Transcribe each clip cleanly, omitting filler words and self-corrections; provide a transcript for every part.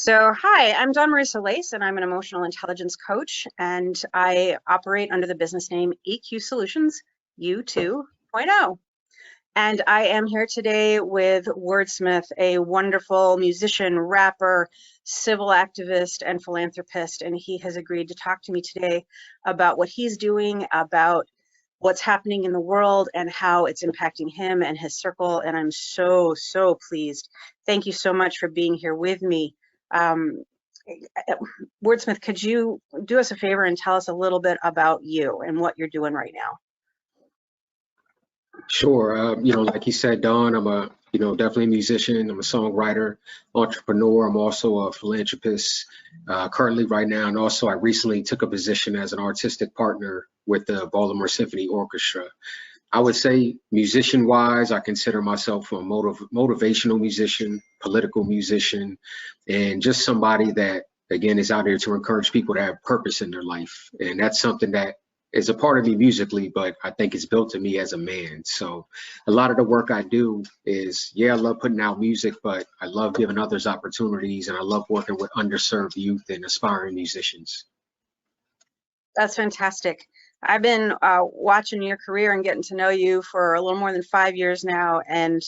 Hi, I'm Dawn Marisa Lace, and I'm an emotional intelligence coach, and I operate under the business name EQ Solutions U 2.0. And I am here today with Wordsmith, a wonderful musician, rapper, civil activist, and philanthropist. And he has agreed to talk to me today about what he's doing, about what's happening in the world, and how it's impacting him and his circle. And I'm so, so pleased. Thank you so much for being here with me. Um, Wordsmith, could you do us a favor and tell us a little bit about you and what you're doing right now? Sure. Like you said, Don, I'm definitely a musician. I'm a songwriter, entrepreneur. I'm also a philanthropist currently right now. And also I recently took a position as an artistic partner with the Baltimore Symphony Orchestra. I would say musician wise, I consider myself a motivational musician, political musician, and just somebody that, again, is out here to encourage people to have purpose in their life. And that's something that is a part of me musically, but I think it's built in me as a man. So a lot of the work I do is, I love putting out music, but I love giving others opportunities, and I love working with underserved youth and aspiring musicians. That's fantastic. I've been watching your career and getting to know you for a little more than 5 years now. And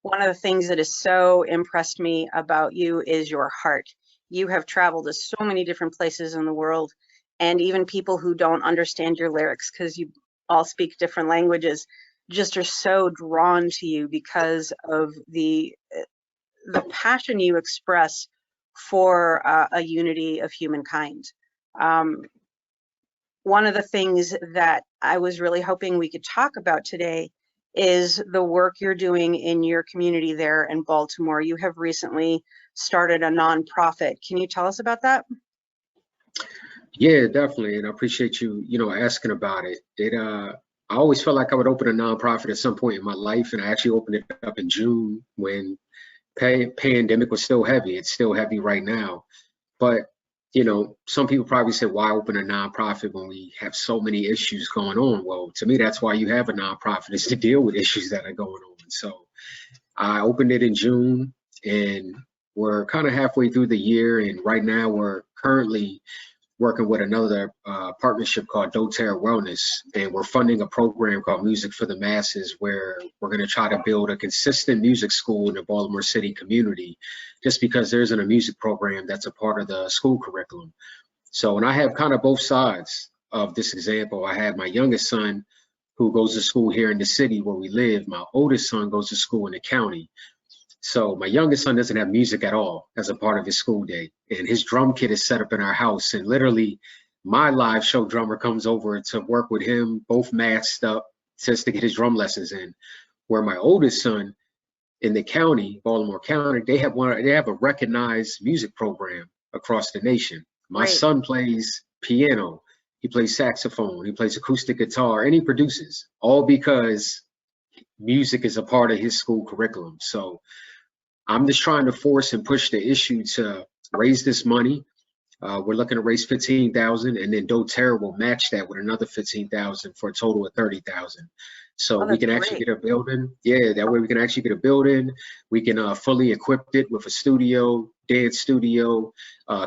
one of the things that has so impressed me about you is your heart. You have traveled to so many different places in the world, and even people who don't understand your lyrics, because you all speak different languages, just are so drawn to you because of the passion you express for a unity of humankind. One of the things that I was really hoping we could talk about today is the work you're doing in your community there in Baltimore. You have recently started a nonprofit. Can you tell us about that? Yeah, definitely. And I appreciate you, asking about it. I always felt like I would open a nonprofit at some point in my life. And I actually opened it up in June when pandemic was still heavy. It's still heavy right now. But some people probably say, why open a nonprofit when we have so many issues going on? Well, to me, that's why you have a nonprofit, is to deal with issues that are going on. So I opened it in June, and we're kind of halfway through the year. And right now we're currently working with another partnership called doTERRA Wellness, and we're funding a program called Music for the Masses, where we're going to try to build a consistent music school in the Baltimore City community, just because there isn't a music program that's a part of the school curriculum. So, and I have kind of both sides of this example. I have my youngest son who goes to school here in the city where we live. My oldest son goes to school in the county. So my youngest son doesn't have music at all as a part of his school day, and his drum kit is set up in our house, and literally my live show drummer comes over to work with him, both masked up, just to get his drum lessons in. Where my oldest son in the county, Baltimore County, they have a recognized music program across the nation. My son plays piano, he plays saxophone, he plays acoustic guitar, and he produces, all because music is a part of his school curriculum. So I'm just trying to force and push the issue to raise this money. We're looking to raise $15,000, and then doTERRA will match that with another $15,000 for a total of $30,000. So we can actually get a building. Yeah, that way we can actually get a building. We can fully equip it with a studio, dance studio,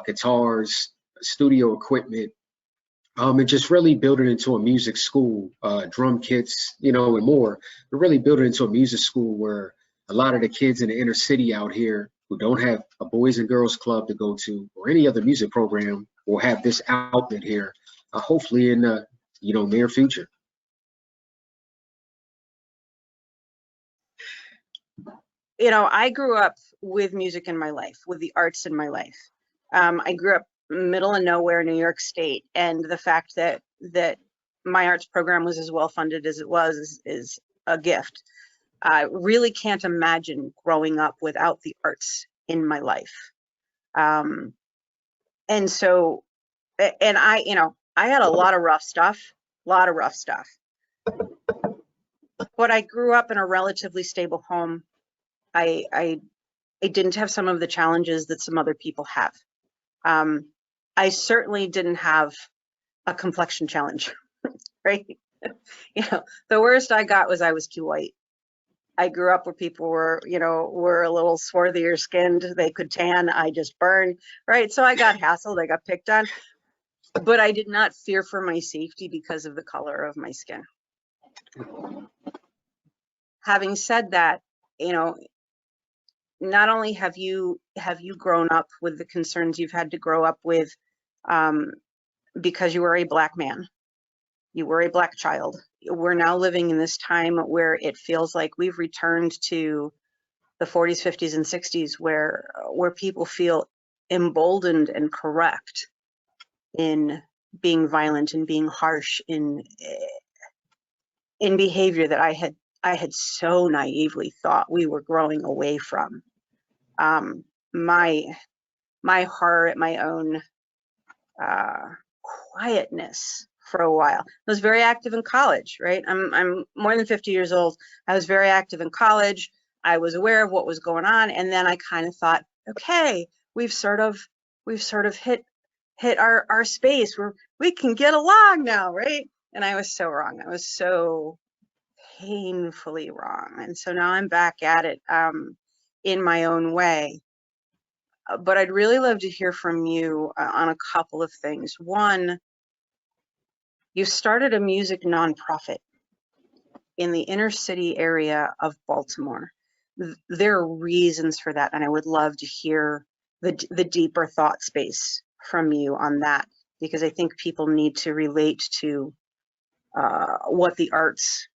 guitars, studio equipment, and just really build it into a music school, drum kits, and more. But really build it into a music school where a lot of the kids in the inner city out here who don't have a boys and girls club to go to or any other music program will have this outlet here, hopefully in the near future. I grew up with music in my life, with the arts in my life. I grew up middle of nowhere, New York State, and the fact that my arts program was as well funded as it was is a gift. I really can't imagine growing up without the arts in my life. And so, and I had a lot of rough stuff, but I grew up in a relatively stable home. I didn't have some of the challenges that some other people have. I certainly didn't have a complexion challenge, right? The worst I got was I was too white. I grew up where people were, were a little swarthier skinned. They could tan. I just burned, right? So I got hassled. I got picked on, but I did not fear for my safety because of the color of my skin. Having said that, not only have you grown up with the concerns you've had to grow up with, because you were a Black man, you were a Black child. We're now living in this time where it feels like we've returned to the 40s, 50s, and 60s, where people feel emboldened and correct in being violent and being harsh in behavior that I had so naively thought we were growing away from. My heart, my own quietness for a while. I was very active in college, right? I'm more than 50 years old. I was very active in college. I was aware of what was going on, and then I kind of thought, okay, we've sort of hit our space where we can get along now, right? And I was so wrong. I was so painfully wrong. And so now I'm back at it in my own way. But I'd really love to hear from you on a couple of things. One, you started a music nonprofit in the inner city area of Baltimore. There are reasons for that, and I would love to hear the deeper thought space from you on that, because I think people need to relate to what the arts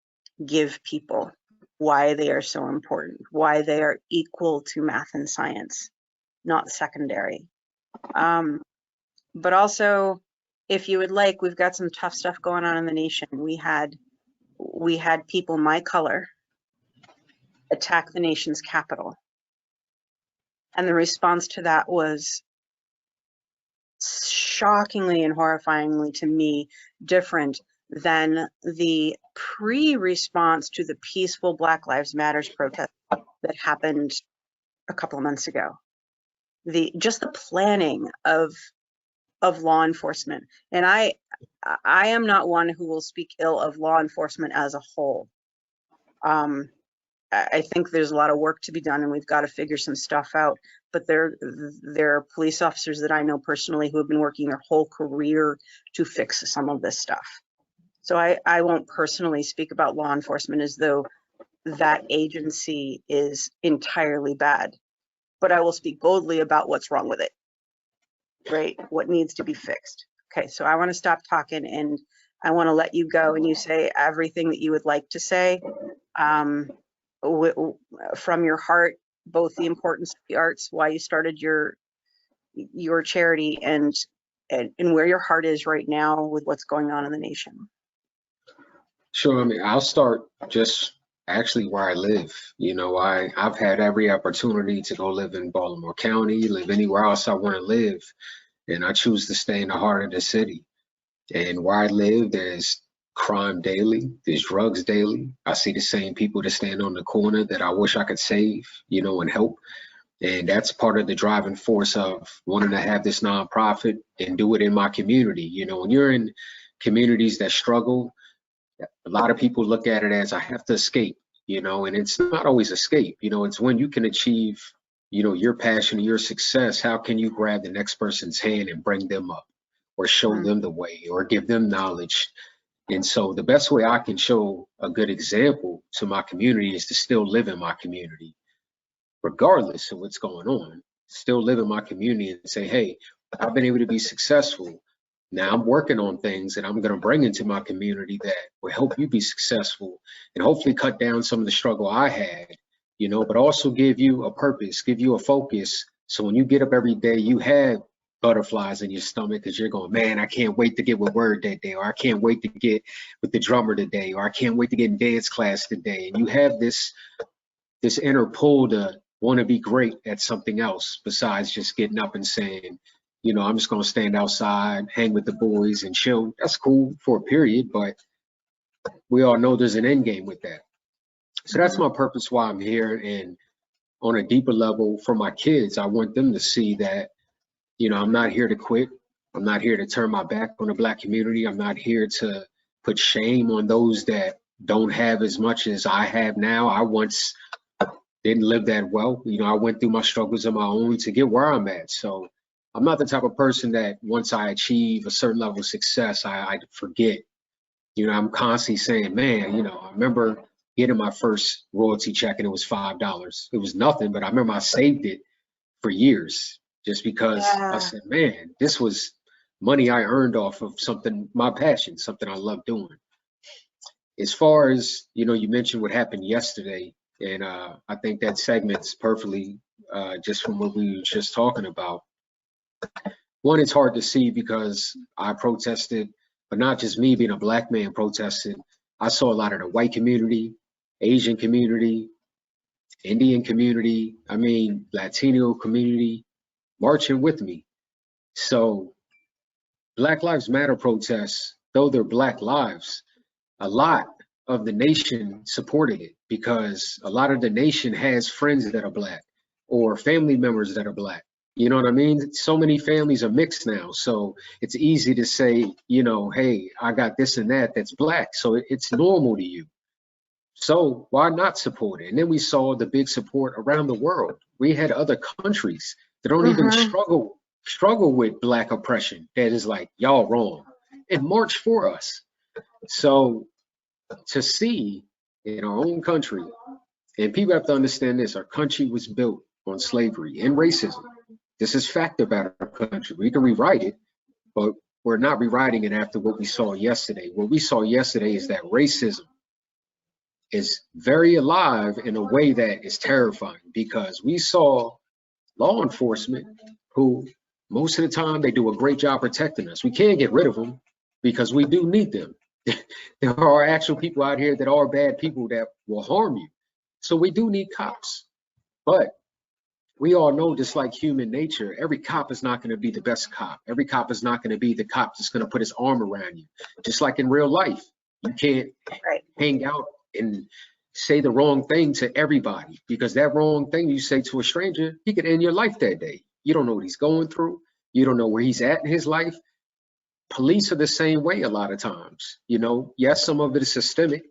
give people, why they are so important, why they are equal to math and science, not secondary. But also, if you would like, we've got some tough stuff going on in the nation. We had people my color attack the nation's capital. And the response to that was shockingly and horrifyingly, to me, different than the pre-response to the peaceful Black Lives Matters protest that happened a couple of months ago. Just the planning of law enforcement. And I am not one who will speak ill of law enforcement as a whole. I think there's a lot of work to be done, and we've got to figure some stuff out. But there are police officers that I know personally who have been working their whole career to fix some of this stuff. So I won't personally speak about law enforcement as though that agency is entirely bad, but I will speak boldly about what's wrong with it, right? What needs to be fixed. Okay, so I want to stop talking, and I want to let you go, and you say everything that you would like to say from your heart, both the importance of the arts, why you started your charity, and where your heart is right now with what's going on in the nation. Sure. I mean, I'll start just actually where I live. I've had every opportunity to go live in Baltimore County, live anywhere else I want to live, and I choose to stay in the heart of the city. And where I live, there's crime daily, there's drugs daily. I see the same people that stand on the corner that I wish I could save, and help. And that's part of the driving force of wanting to have this nonprofit and do it in my community. When you're in communities that struggle, a lot of people look at it as I have to escape, and it's not always escape. It's when you can achieve, your passion, your success. How can you grab the next person's hand and bring them up, or show them the way, or give them knowledge? And so the best way I can show a good example to my community is to still live in my community, regardless of what's going on. Still live in my community and say, hey, I've been able to be successful. Now I'm working on things that I'm going to bring into my community that will help you be successful, and hopefully cut down some of the struggle I had, but also give you a purpose, give you a focus. So when you get up every day, you have butterflies in your stomach, because you're going, man, I can't wait to get with Word that day, or I can't wait to get with the drummer today, or I can't wait to get in dance class today. And you have this inner pull to want to be great at something else besides just getting up and saying, I'm just going to stand outside, hang with the boys and chill. That's cool for a period, but we all know there's an end game with that. So that's my purpose why I'm here. And on a deeper level, for my kids, I want them to see that, I'm not here to quit. I'm not here to turn my back on the Black community. I'm not here to put shame on those that don't have as much as I have now. I once didn't live that well. You know, I went through my struggles on my own to get where I'm at. So I'm not the type of person that once I achieve a certain level of success, I forget. You know, I'm constantly saying, man, you know, I remember getting my first royalty check and it was $5. It was nothing, but I remember I saved it for years just because I said, man, this was money I earned off of something, my passion, something I love doing. As far as, you know, you mentioned what happened yesterday, and I think that segment's perfectly just from what we were just talking about. One, it's hard to see because I protested, but not just me being a black man protested. I saw a lot of the white community, Asian community, Indian community, I mean, Latino community marching with me. So Black Lives Matter protests, though they're Black lives, a lot of the nation supported it because a lot of the nation has friends that are Black or family members that are Black. You know what I mean? So many families are mixed now. So it's easy to say, you know, hey, I got this and that that's Black. So it's normal to you. So why not support it? And then we saw the big support around the world. We had other countries that don't even struggle with Black oppression. That is like, y'all wrong, and march for us. So to see in our own country, and people have to understand this, our country was built on slavery and racism. This is fact about our country. We can rewrite it, but we're not rewriting it after what we saw yesterday. What we saw yesterday is that racism is very alive in a way that is terrifying because we saw law enforcement who most of the time they do a great job protecting us. We can't get rid of them because we do need them. There are actual people out here that are bad people that will harm you. So we do need cops. But we all know, just like human nature, every cop is not going to be the best cop. Every cop is not going to be the cop that's going to put his arm around you. Just like in real life, you can't hang out and say the wrong thing to everybody because that wrong thing you say to a stranger, he could end your life that day. You don't know what he's going through. You don't know where he's at in his life. Police are the same way a lot of times. You know, yes, some of it is systemic.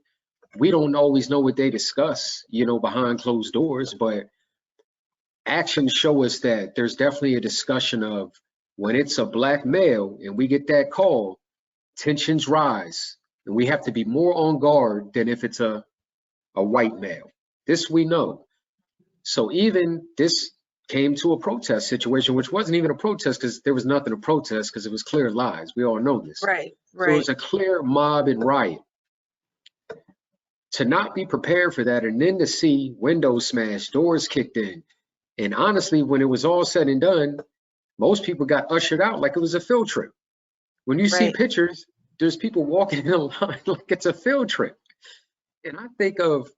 We don't always know what they discuss, you know, behind closed doors, but actions show us that there's definitely a discussion of when it's a Black male and we get that call, tensions rise, and we have to be more on guard than if it's a white male. This we know. So even this came to a protest situation, which wasn't even a protest because there was nothing to protest because it was clear lies. We all know this. Right. So it was a clear mob and riot. To not be prepared for that and then to see windows smashed, doors kicked in. And honestly, when it was all said and done, most people got ushered out like it was a field trip. When you see pictures, there's people walking in a line like it's a field trip. And I think of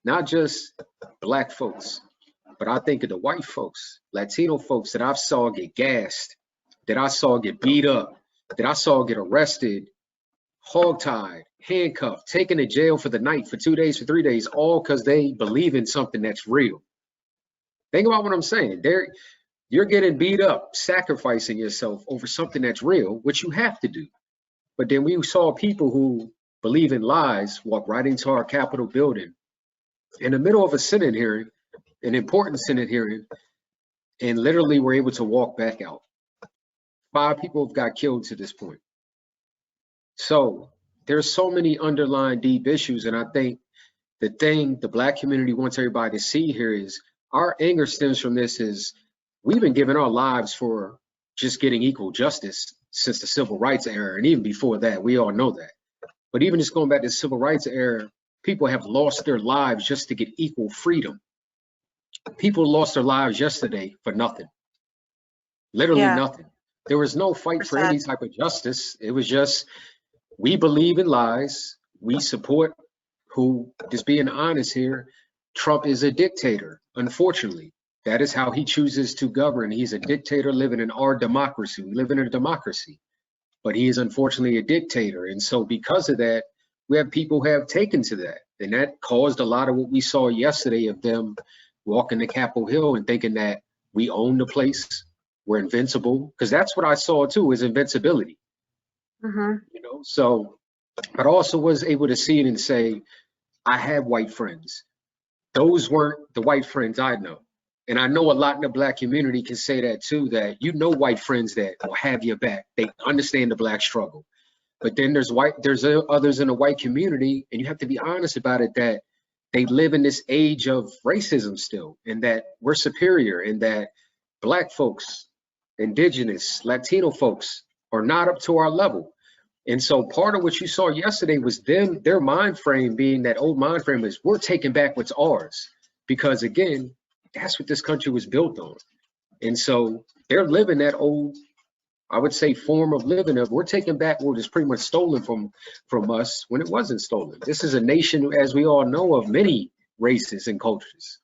not just Black folks, but I think of the white folks, Latino folks that I saw get gassed, that I saw get beat up, that I saw get arrested, hogtied, handcuffed, taken to jail for the night, for 2 days, for 3 days, all because they believe in something that's real. Think about what I'm saying. You're getting beat up, sacrificing yourself over something that's real, which you have to do. But then we saw people who believe in lies walk right into our Capitol building in the middle of a Senate hearing, an important Senate hearing, and literally were able to walk back out. 5 people have got killed to this point. So there's so many underlying deep issues. And I think the thing the Black community wants everybody to see here is our anger stems from this is we've been giving our lives for just getting equal justice since the civil rights era. And even before that, we all know that. But even just going back to the civil rights era, people have lost their lives just to get equal freedom. People lost their lives yesterday for nothing. Literally nothing. There was no fight for any type of justice. It was just, we believe in lies. We support who, just being honest here, Trump is a dictator, unfortunately. That is how he chooses to govern. He's a dictator living in our democracy. We live in a democracy, but he is unfortunately a dictator. And so because of that, we have people who have taken to that. And that caused a lot of what we saw yesterday of them walking to Capitol Hill and thinking that we own the place, we're invincible. Because that's what I saw too, is invincibility. You know, so but also was able to see it and say, I have white friends. Those weren't the white friends I know. And I know a lot in the Black community can say that too, that you know white friends that will have your back. They understand the Black struggle. But then there's others in the white community, and you have to be honest about it, that they live in this age of racism still, and that we're superior, and that Black folks, indigenous, Latino folks are not up to our level. And so part of what you saw yesterday was their mind frame being that old mind frame is we're taking back what's ours. Because again, that's what this country was built on. And so they're living that old, I would say, form of living of we're taking back what was pretty much stolen from us when it wasn't stolen. This is a nation, as we all know, of many races and cultures.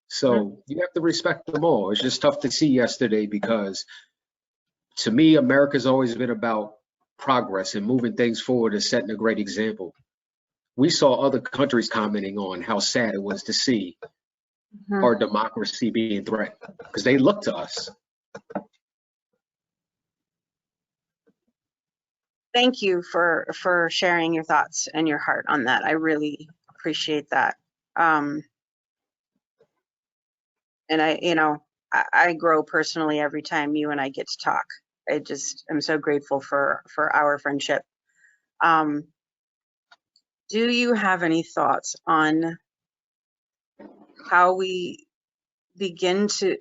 So you have to respect them all. It's just tough to see yesterday because to me, America's always been about progress and moving things forward and setting a great example. We saw other countries commenting on how sad it was to see our democracy being threatened because they look to us. Thank you for sharing your thoughts and your heart on that. I really appreciate that. And I grow personally every time you and I get to talk. I'm so grateful for our friendship. Do you have any thoughts on how we begin to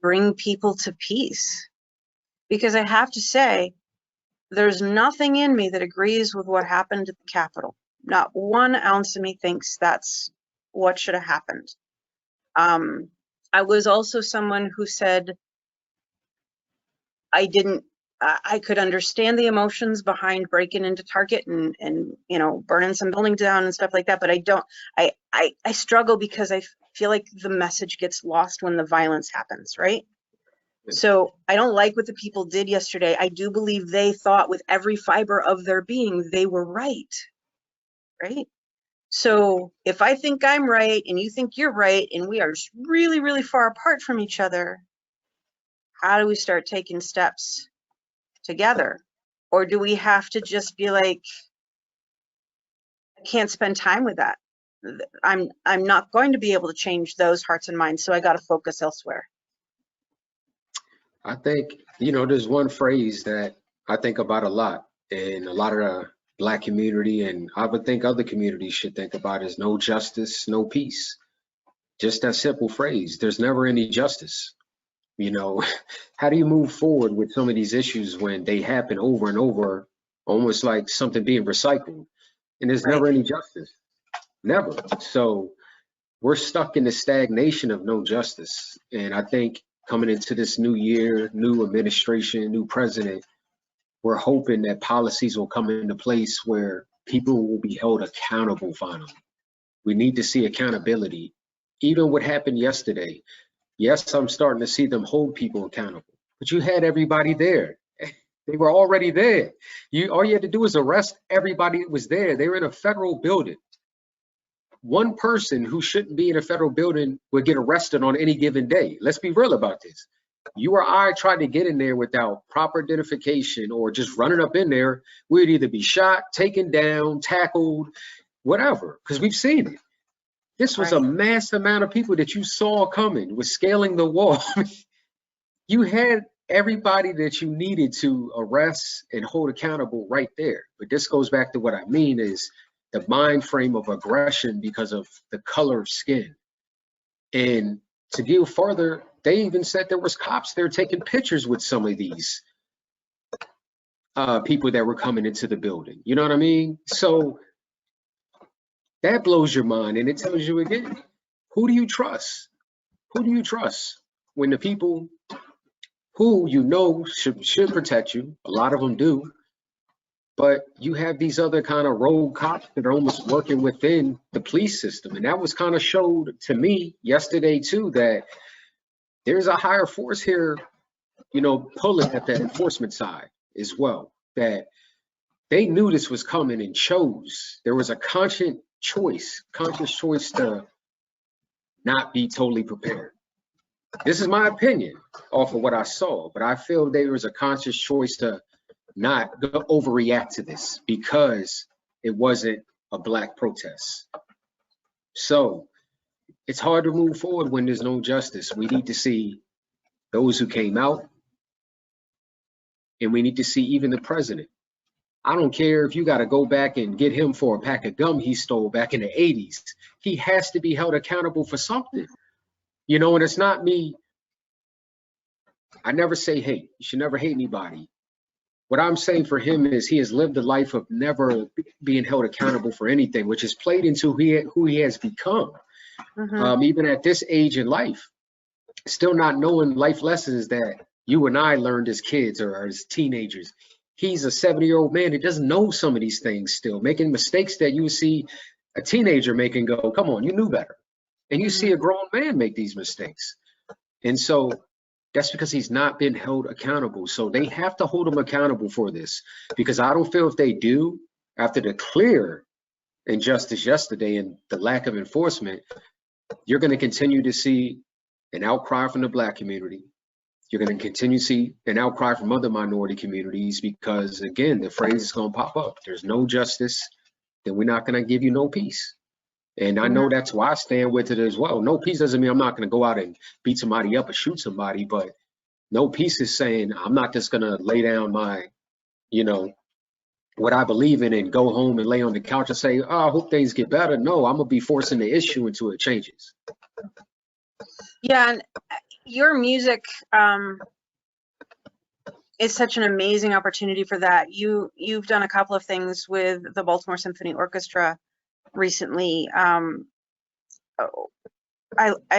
bring people to peace? Because I have to say, there's nothing in me that agrees with what happened at the Capitol. Not 1 ounce of me thinks that's what should have happened. I was also someone who said I could understand the emotions behind breaking into Target and burning some buildings down and stuff like that, but I struggle because I feel like the message gets lost when the violence happens, right? So I don't like what the people did yesterday. I do believe they thought with every fiber of their being they were right? So if I think I'm right and you think you're right and we are just really, really far apart from each other, how do we start taking steps together? Or do we have to just be like, I can't spend time with that. I'm not going to be able to change those hearts and minds, so I got to focus elsewhere. I think, there's one phrase that I think about a lot, and a lot of the Black community, and I would think other communities should think about is no justice, no peace. Just that simple phrase. There's never any justice. How do you move forward with some of these issues when they happen over and over, almost like something being recycled, and there's never any justice? Never. So we're stuck in the stagnation of no justice. And I think coming into this new year, new administration, new president, we're hoping that policies will come into place where people will be held accountable finally. We need to see accountability. Even what happened yesterday, yes, I'm starting to see them hold people accountable, but you had everybody there. They were already there. All you had to do was arrest everybody that was there. They were in a federal building. One person who shouldn't be in a federal building would get arrested on any given day. Let's be real about this. You or I tried to get in there without proper identification or just running up in there, we'd either be shot, taken down, tackled, whatever, because we've seen it. This was a mass amount of people that you saw coming, was scaling the wall. You had everybody that you needed to arrest and hold accountable right there. But this goes back to what I mean is the mind frame of aggression because of the color of skin. And to go further, they even said there was cops there taking pictures with some of these people that were coming into the building. You know what I mean? So that blows your mind, and it tells you again, who do you trust? Who do you trust when the people who should protect you, a lot of them do, but you have these other kind of rogue cops that are almost working within the police system. And that was kind of showed to me yesterday too, that there's a higher force here, pulling at that enforcement side as well, that they knew this was coming and chose. There was a conscious choice to not be totally prepared. This is my opinion off of what I saw, but I feel there was a conscious choice to not overreact to this because it wasn't a Black protest. So it's hard to move forward when there's no justice. We need to see those who came out, and we need to see even the president. I don't care if you got to go back and get him for a pack of gum he stole back in the 80s. He has to be held accountable for something, you know, and it's not me. I never say hate. You should never hate anybody. What I'm saying for him is he has lived a life of never being held accountable for anything, which has played into who he has become. Even at this age in life, still not knowing life lessons that you and I learned as kids or as teenagers. He's a 70-year-old man that doesn't know some of these things, still making mistakes that you see a teenager make and go, come on, you knew better. And you see a grown man make these mistakes. And so that's because he's not been held accountable. So they have to hold him accountable for this, because I don't feel if they do, after the clear injustice yesterday and the lack of enforcement, you're going to continue to see an outcry from the Black community. You're going to continue to see an outcry from other minority communities, because again, the phrase is going to pop up. There's no justice, then we're not going to give you no peace. And I know that's why I stand with it as well. No peace doesn't mean I'm not going to go out and beat somebody up or shoot somebody, but no peace is saying I'm not just going to lay down my, you know, what I believe in and go home and lay on the couch and say, oh, I hope things get better. No, I'm going to be forcing the issue until it changes. Yeah, and your music is such an amazing opportunity for that. You've done a couple of things with the Baltimore Symphony Orchestra recently. I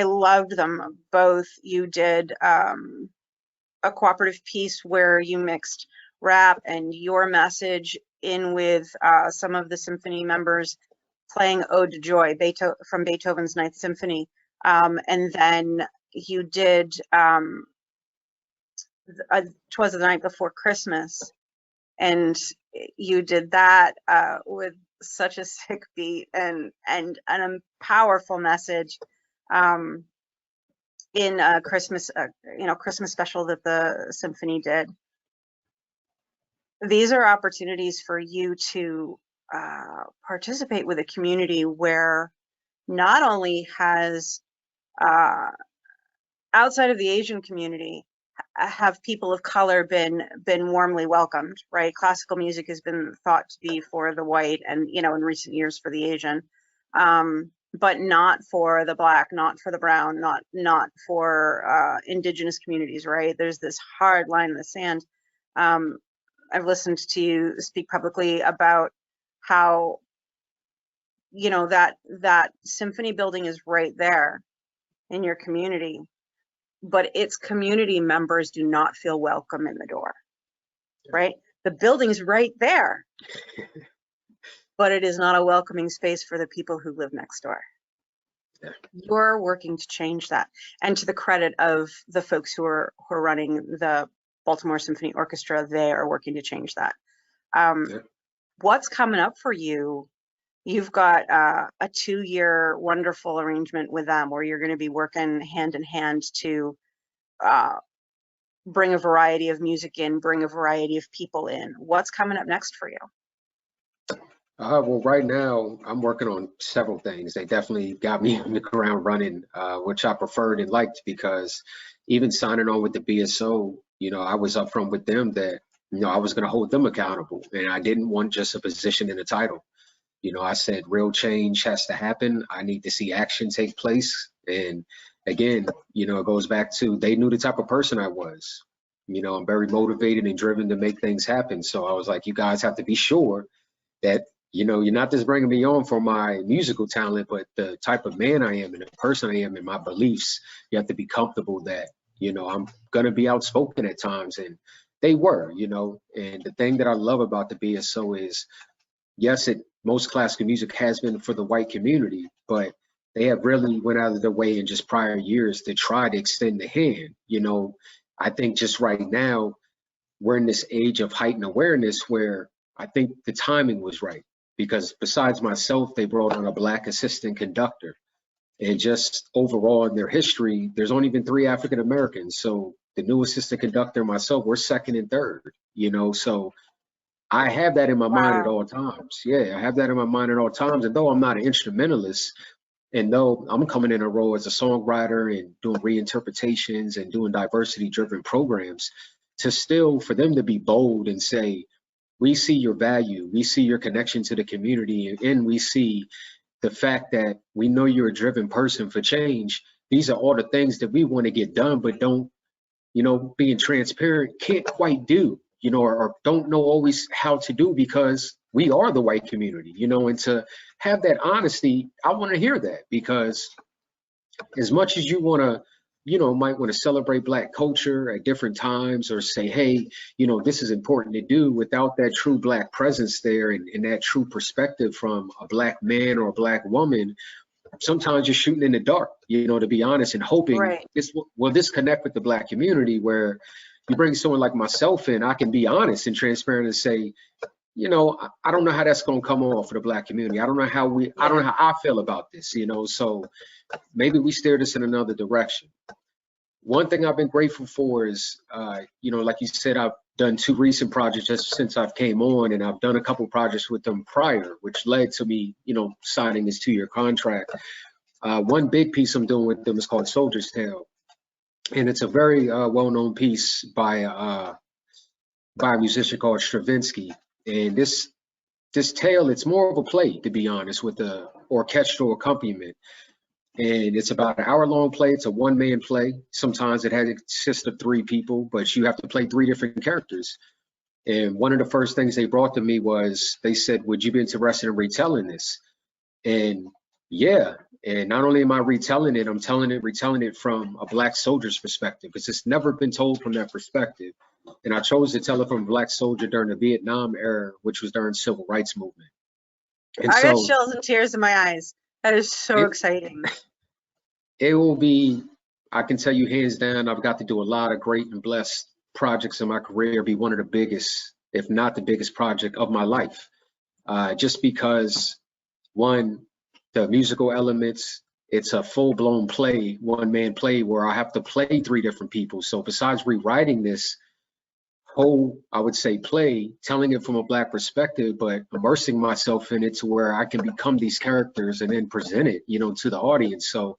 loved them both. You did a cooperative piece where you mixed rap and your message in with some of the symphony members playing Ode to Joy from Beethoven's Ninth Symphony. And then you did 'Twas the Night Before Christmas, and you did that with such a sick beat and a powerful message in a Christmas Christmas special that the symphony did. These are opportunities for you to participate with a community where not only has outside of the Asian community have people of color been warmly welcomed, right? Classical music has been thought to be for the white and, you know, in recent years for the Asian, but not for the Black, not for the brown, not for indigenous communities, right? There's this hard line in the sand. I've listened to you speak publicly about how, you know, that symphony building is right there in your community, but its community members do not feel welcome in the door, right? The building's right there, but it is not a welcoming space for the people who live next door. You're working to change that. And to the credit of the folks who are running the Baltimore Symphony Orchestra, they are working to change that. What's coming up for you? You've got a 2-year wonderful arrangement with them where you're going to be working hand in hand to bring a variety of music in, bring a variety of people in. What's coming up next for you? Well, right now I'm working on several things. They definitely got me on the ground running, which I preferred and liked, because even signing on with the BSO, you know, I was upfront with them that, you know, I was going to hold them accountable, and I didn't want just a position in the title. You know, I said real change has to happen. I need to see action take place. And again, you know, it goes back to, they knew the type of person I was. You know, I'm very motivated and driven to make things happen. So I was like, you guys have to be sure that, you know, you're not just bringing me on for my musical talent, but the type of man I am and the person I am and my beliefs. You have to be comfortable that, you know, I'm going to be outspoken at times. And they were, you know, and the thing that I love about the BSO is, yes, most classical music has been for the white community, but they have really went out of their way in just prior years to try to extend the hand. You know, I think just right now, we're in this age of heightened awareness where I think the timing was right, because besides myself, they brought on a Black assistant conductor. And just overall in their history, there's only been 3 African Americans. So the new assistant conductor and myself, we're second and third, you know, so I have that in my mind at Wow. all times. Yeah, I have that in my mind at all times. And though I'm not an instrumentalist, and though I'm coming in a role as a songwriter and doing reinterpretations and doing diversity-driven programs, to still for them to be bold and say, we see your value, we see your connection to the community, and we see the fact that we know you're a driven person for change. These are all the things that we want to get done, but don't, being transparent, can't quite do, or don't know always how to do because we are the white community, and to have that honesty, I want to hear that because as much as you want to, might want to celebrate Black culture at different times or say, hey, this is important to do, without that true Black presence there and that true perspective from a Black man or a Black woman, sometimes you're shooting in the dark, to be honest, and hoping Right. this will this connect with the Black community where you bring someone like myself in, I can be honest and transparent and say, I don't know how that's going to come off for the Black community. I don't know how I feel about this, so maybe we steer this in another direction. One thing I've been grateful for is, like you said, I've done 2 recent projects just since I've came on, and I've done a couple projects with them prior, which led to me, signing this 2-year contract. One big piece I'm doing with them is called Soldier's Tale, and it's a very well-known piece by a musician called Stravinsky. And this tale, it's more of a play, to be honest, with the orchestral accompaniment. And it's about an hour-long play. It's a one-man play. Sometimes it consists of 3 people, but you have to play 3 different characters. And one of the first things they brought to me was, they said, would you be interested in retelling this? And yeah, and not only am I retelling it, I'm retelling it from a Black soldier's perspective, because it's never been told from that perspective. And I chose to tell it from a Black soldier during the Vietnam era, which was during the civil rights movement. And I got so chills and tears in my eyes. That is so it, exciting. it will be, I can tell you hands down, I've got to do a lot of great and blessed projects in my career, be one of the biggest, if not the biggest project of my life. Just because, one, the musical elements, it's a full-blown play, one-man play where I have to play 3 different people. So besides rewriting this whole, I would say, play, telling it from a Black perspective, but immersing myself in it to where I can become these characters and then present it, to the audience. So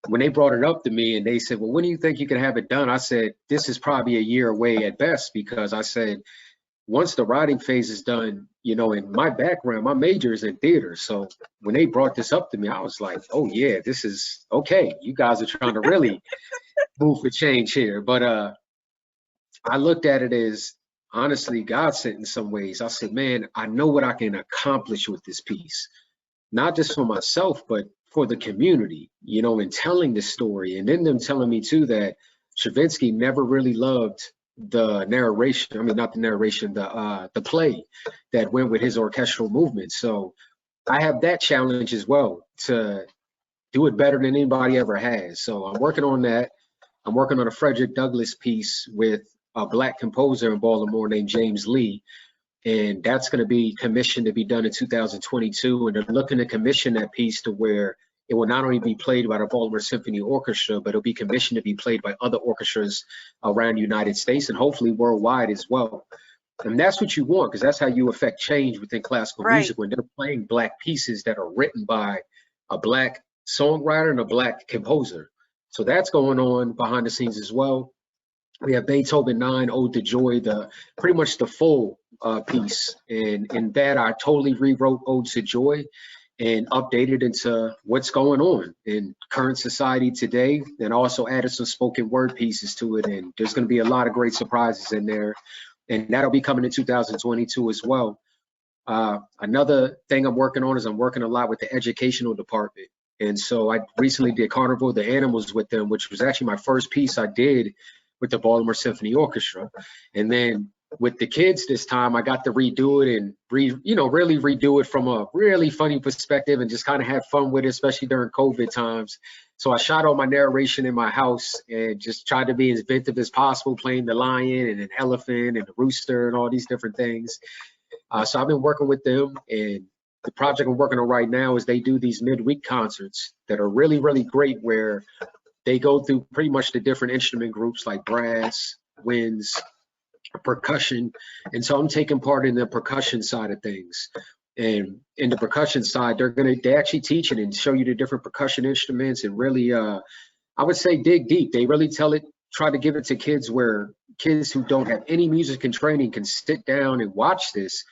when they brought it up to me and they said, well, when do you think you can have it done? I said, this is probably a year away at best, because I said, once the writing phase is done, in my background, my major is in theater. So when they brought this up to me, I was like, oh yeah, this is okay. You guys are trying to really move for change here. But I looked at it as, honestly, God sent in some ways. I said, man, I know what I can accomplish with this piece, not just for myself, but for the community, in telling this story. And then them telling me too that Stravinsky never really loved the narration. I mean, not the narration, the play that went with his orchestral movement. So I have that challenge as well, to do it better than anybody ever has. So I'm working on that. I'm working on a Frederick Douglass piece with a Black composer in Baltimore named James Lee. And that's going to be commissioned to be done in 2022. And they're looking to commission that piece to where it will not only be played by the Baltimore Symphony Orchestra, but it'll be commissioned to be played by other orchestras around the United States and hopefully worldwide as well. And that's what you want, because that's how you affect change within classical music, when they're playing Black pieces that are written by a Black songwriter and a Black composer. So that's going on behind the scenes as well. We have Beethoven 9, Ode to Joy, pretty much the full piece. And in that, I totally rewrote Ode to Joy and updated into what's going on in current society today, and also added some spoken word pieces to it. And there's going to be a lot of great surprises in there. And that'll be coming in 2022 as well. Another thing I'm working on is I'm working a lot with the educational department. And so I recently did Carnival of the Animals with them, which was actually my first piece I did with the Baltimore Symphony Orchestra. And then with the kids this time, I got to redo it and really redo it from a really funny perspective and just kind of have fun with it, especially during COVID times. So I shot all my narration in my house and just tried to be as inventive as possible, playing the lion and an elephant and a rooster and all these different things. So I've been working with them, and the project I'm working on right now is they do these midweek concerts that are really, really great, where they go through pretty much the different instrument groups like brass, winds, percussion. And so I'm taking part in the percussion side of things. And in the percussion side, they actually teach it and show you the different percussion instruments and really, I would say dig deep. They really try to give it to kids where kids who don't have any music and training can sit down and watch this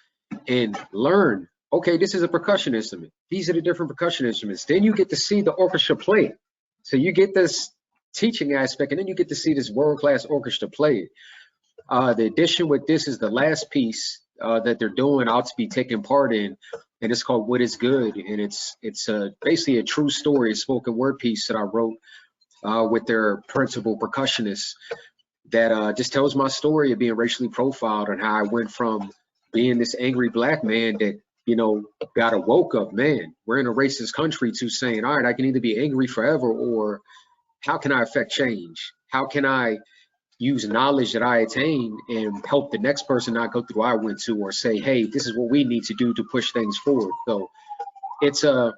and learn, okay, this is a percussion instrument. These are the different percussion instruments. Then you get to see the orchestra play it. So you get this teaching aspect, and then you get to see this world-class orchestra play it. The addition with this is the last piece that they're doing, I'll be taking part in, and it's called What Is Good, and it's basically a true story, a spoken word piece that I wrote with their principal percussionist that just tells my story of being racially profiled and how I went from being this angry black man that, you know, got a woke up, man, we're in a racist country, to saying, all right, I can either be angry forever, or how can I affect change? How can I use knowledge that I attain and help the next person not go through what I went to, or say, hey, this is what we need to do to push things forward. So it's a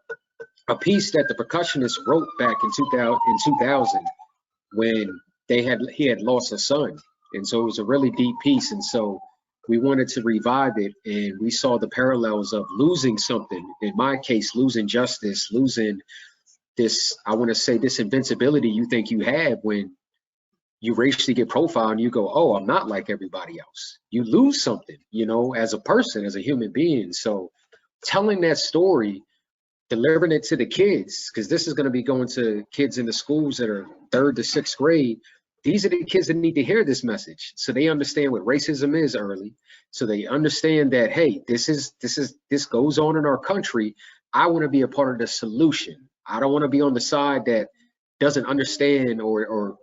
piece that the percussionist wrote back in 2000 when he had lost a son. And so it was a really deep piece. And so we wanted to revive it, and we saw the parallels of losing something. In my case, losing justice, losing this, I want to say, this invincibility you think you have when you racially get profiled and you go, oh, I'm not like everybody else. You lose something, you know, as a person, as a human being. So telling that story, delivering it to the kids, because this is going to be going to kids in the schools that are 3rd to 6th grade. These are the kids that need to hear this message, so they understand what racism is early, so they understand that, hey, this goes on in our country. I want to be a part of the solution. I don't want to be on the side that doesn't understand or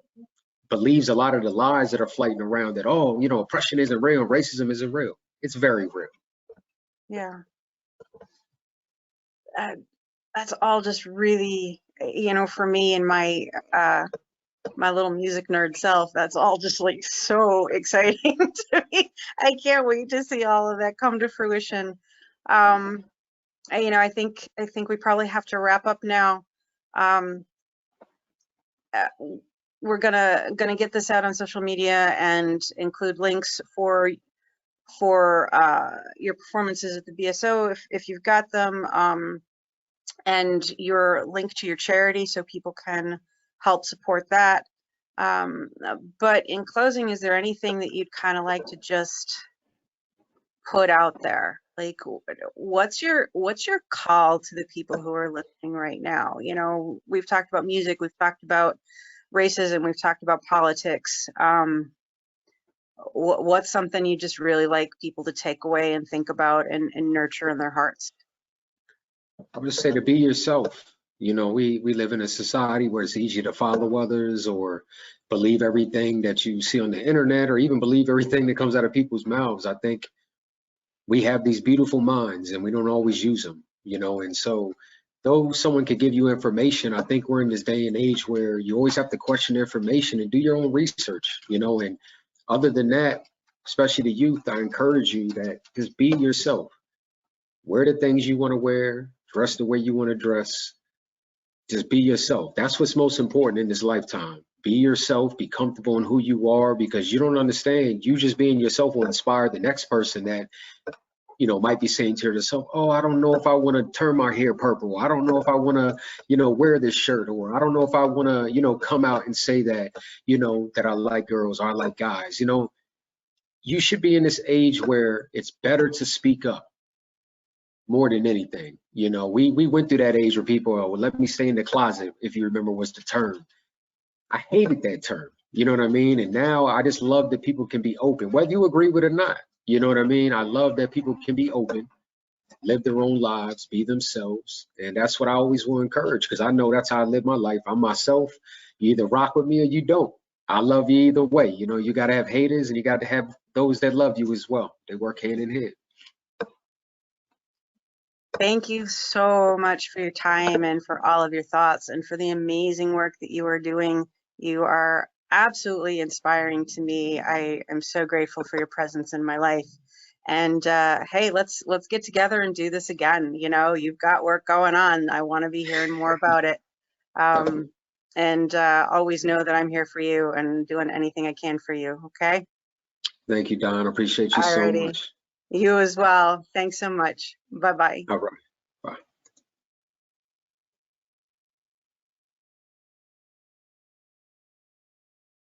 believes a lot of the lies that are floating around, that, oh, you know, oppression isn't real, racism isn't real. It's very real. Yeah. That's all just really, you know, for me and my my little music nerd self, that's all just like so exciting to me. I can't wait to see all of that come to fruition. You know, I think we probably have to wrap up now. We're gonna get this out on social media and include links for your performances at the BSO if you've got them, and your link to your charity so people can help support that. But in closing, is there anything that you'd kind of like to just put out there? Like, what's your call to the people who are listening right now? You know, we've talked about music, we've talked about racism, we've talked about politics. What's something you just really like people to take away and think about and nurture in their hearts? I would say to be yourself. You know, we live in a society where it's easy to follow others or believe everything that you see on the internet, or even believe everything that comes out of people's mouths. I think we have these beautiful minds and we don't always use them, you know, and so though someone could give you information, I think we're in this day and age where you always have to question information and do your own research, you know. And other than that, especially the youth, I encourage you that just be yourself. Wear the things you want to wear, dress the way you want to dress. Just be yourself. That's what's most important in this lifetime. Be yourself, be comfortable in who you are, because you don't understand, you just being yourself will inspire the next person that, you know, might be saying to yourself, oh, I don't know if I want to turn my hair purple. I don't know if I want to, you know, wear this shirt, or I don't know if I want to, you know, come out and say that, you know, that I like girls or I like guys. You know, you should be in this age where it's better to speak up more than anything. You know, we went through that age where people, oh, well, let me stay in the closet, if you remember, was the term. I hated that term, you know what I mean? And now I just love that people can be open, whether you agree with it or not. You know what I mean? I love that people can be open, live their own lives, be themselves. And that's what I always will encourage, because I know that's how I live my life. I'm myself. You either rock with me or you don't. I love you either way. You know, you got to have haters and you got to have those that love you as well. They work hand in hand. Thank you so much for your time and for all of your thoughts and for the amazing work that you are doing. You are absolutely inspiring to me. I am so grateful for your presence in my life. And hey, let's get together and do this again. You know, you've got work going on. I want to be hearing more about it. And always know that I'm here for you and doing anything I can for you. Okay. Thank you, Don. Appreciate you so Alrighty. much. You as well. Thanks so much. Bye-bye. All right.